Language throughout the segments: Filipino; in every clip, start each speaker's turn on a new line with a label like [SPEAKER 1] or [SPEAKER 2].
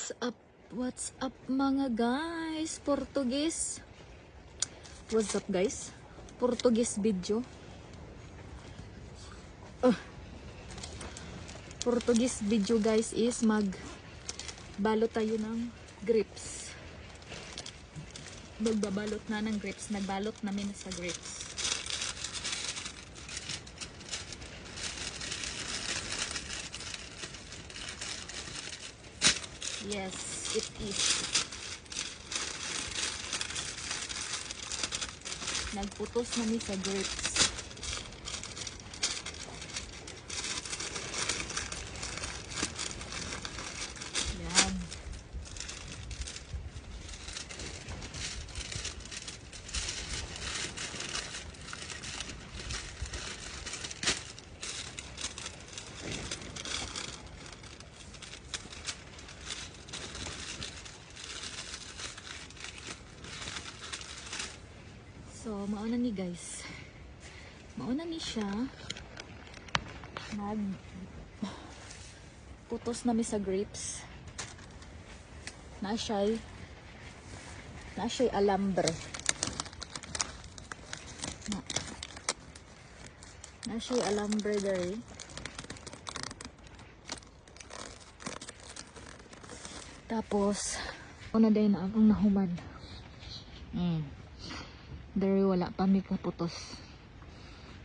[SPEAKER 1] What's up? What's up mga guys? Portuguese. What's up guys? Portuguese video. Portuguese video guys is balot tayo ng grapes. Magbabalot na ng grapes. Nagbalot namin sa grapes. Yes, it is. Nagputos namin sa grapes. Yan. So, mauna ni guys. Mauna ni siya. Putos namin sa grapes. Na siya'y alambre. Na siya'y alambre dari. Tapos, una din na akong nahuman. Dari wala pa mi kaputos.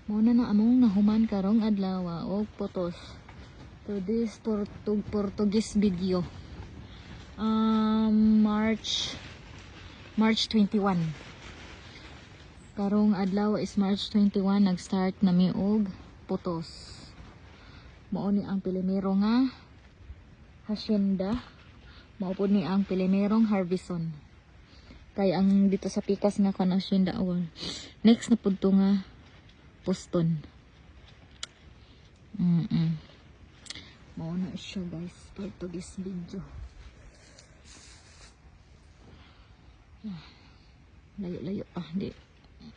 [SPEAKER 1] Muna na among nahuman karong adlaw og putos. To this Portuguese video. March 21. Karong adlaw is March 21, nag-start nami og putos. Mao ni ang pilimero nga hacienda. Mao pud ni ang pilimerong harveston. Kay ang dito sa pikas nga kanang hacienda awal. Next na pud to nga poston. Mao na siya guys, Portuguese video. Layo-layo pa, di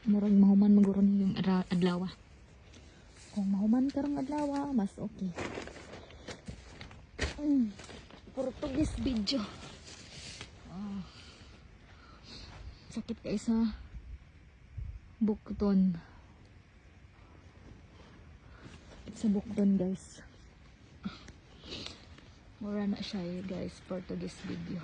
[SPEAKER 1] murag mahuman maguro ni yung adlaw. Kung mahuman karong adlaw, mas okay. Portuguese video. Sakit kayo sa bukton. Sakit sa bukton guys. Mura na siya guys, Portuguese video.